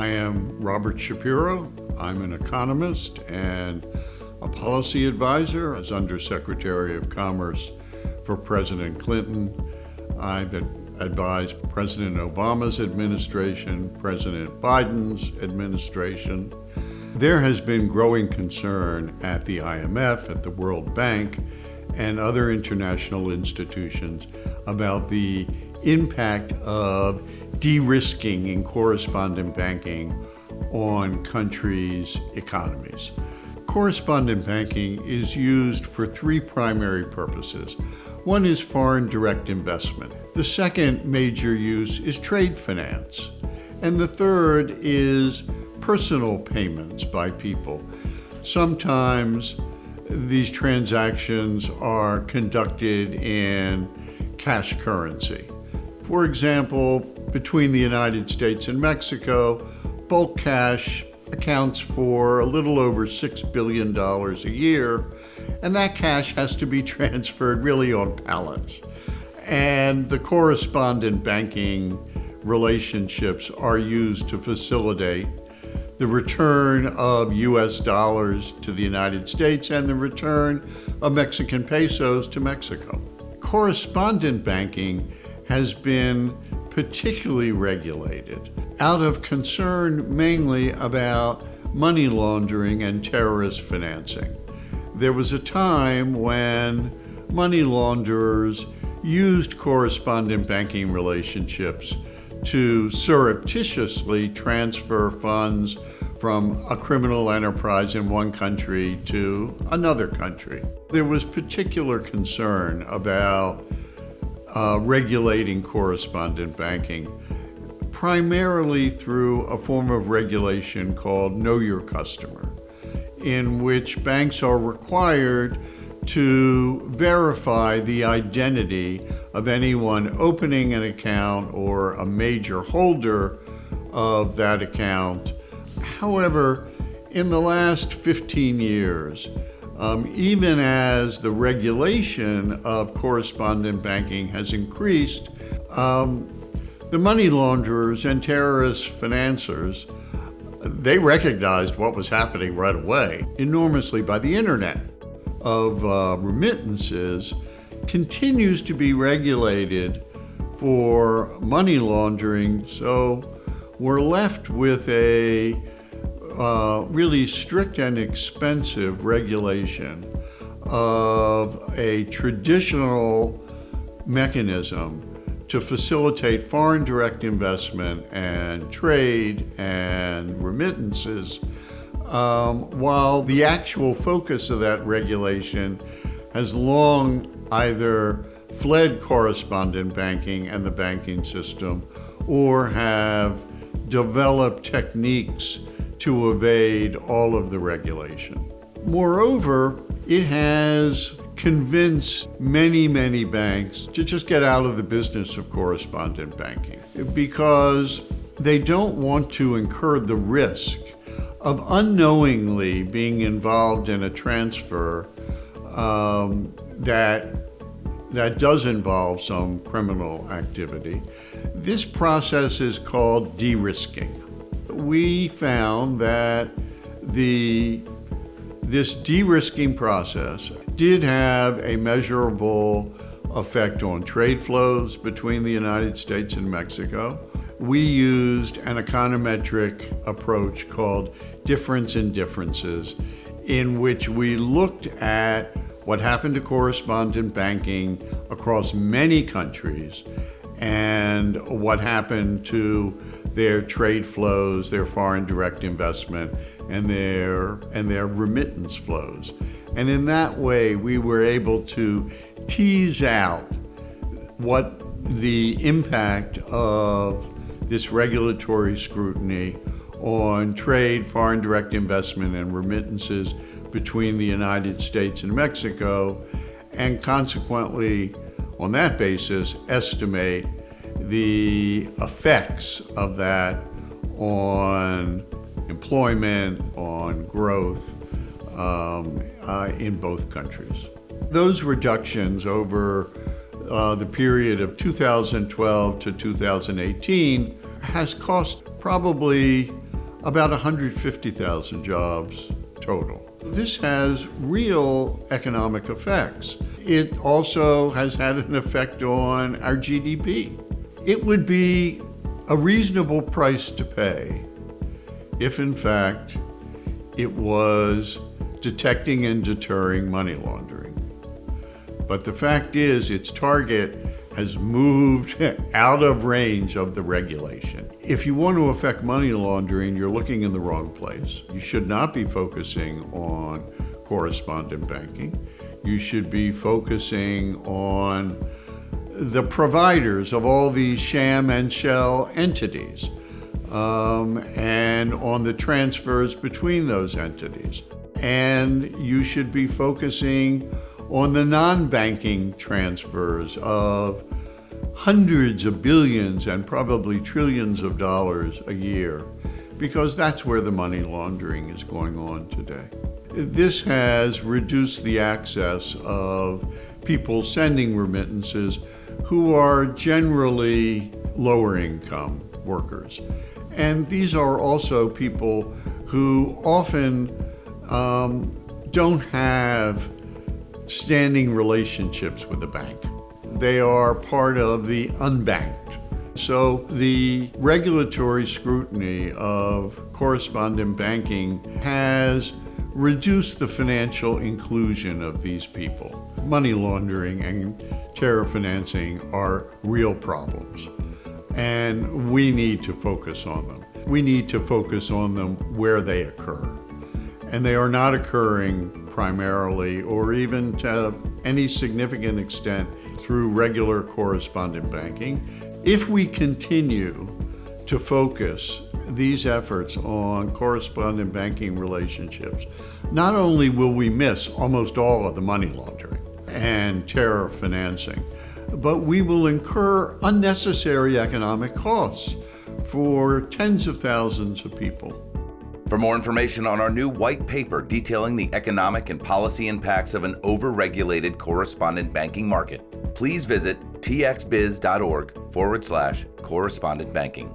I am Robert Shapiro. I'm an economist and a policy advisor as Undersecretary of Commerce for President Clinton. I've advised President Obama's administration, President Biden's administration. There has been growing concern at the IMF, at the World Bank, and other international institutions about the impact of de-risking in correspondent banking on countries' economies. Correspondent banking is used for three primary purposes. One is foreign direct investment. The second major use is trade finance. And the third is personal payments by people. Sometimes these transactions are conducted in cash currency. For example, between the United States and Mexico, bulk cash accounts for a little over $6 billion a year, and that cash has to be transferred really on pallets. And the correspondent banking relationships are used to facilitate the return of US dollars to the United States and the return of Mexican pesos to Mexico. Correspondent banking has been particularly regulated out of concern mainly about money laundering and terrorist financing. There was a time when money launderers used correspondent banking relationships to surreptitiously transfer funds from a criminal enterprise in one country to another country. There was particular concern about regulating correspondent banking, primarily through a form of regulation called Know Your Customer, in which banks are required to verify the identity of anyone opening an account or a major holder of that account. However, in the last 15 years, even as the regulation of correspondent banking has increased, the money launderers and terrorist financiers, they recognized what was happening right away enormously by the internet of remittances continues to be regulated for money laundering. So we're left with a really strict and expensive regulation of a traditional mechanism to facilitate foreign direct investment and trade and remittances, while the actual focus of that regulation has long either fled correspondent banking and the banking system or have developed techniques to evade all of the regulation. Moreover, it has convinced many banks to just get out of the business of correspondent banking because they don't want to incur the risk of unknowingly being involved in a transfer that does involve some criminal activity. This process is called derisking. We found that this de-risking process did have a measurable effect on trade flows between the United States and Mexico. We used an econometric approach called difference in differences, in which we looked at what happened to correspondent banking across many countries and what happened to their trade flows, their foreign direct investment, and their remittance flows. And in that way, we were able to tease out what the impact of this regulatory scrutiny on trade, foreign direct investment, and remittances between the United States and Mexico, and consequently, on that basis, estimate the effects of that on employment, on growth in both countries. Those reductions over the period of 2012 to 2018 has cost probably about 150,000 jobs total. This has real economic effects. It also has had an effect on our GDP. It would be a reasonable price to pay if, in fact, it was detecting and deterring money laundering. But the fact is, its target has moved out of range of the regulation. If you want to affect money laundering, you're looking in the wrong place. You should not be focusing on correspondent banking. You should be focusing on the providers of all these sham and shell entities, and on the transfers between those entities. And you should be focusing on the non-banking transfers of hundreds of billions and probably trillions of dollars a year, because that's where the money laundering is going on today. This has reduced the access of people sending remittances who are generally lower income workers. And these are also people who often don't have standing relationships with the bank. They are part of the unbanked. So the regulatory scrutiny of correspondent banking has reduced the financial inclusion of these people. Money laundering and terror financing are real problems, and we need to focus on them. We need to focus on them where they occur. And they are not occurring primarily or even to any significant extent through regular correspondent banking. If we continue to focus these efforts on correspondent banking relationships, not only will we miss almost all of the money laundering and terror financing, but we will incur unnecessary economic costs for tens of thousands of people. For more information on our new white paper detailing the economic and policy impacts of an over-regulated correspondent banking market, please visit txbiz.org/correspondent banking.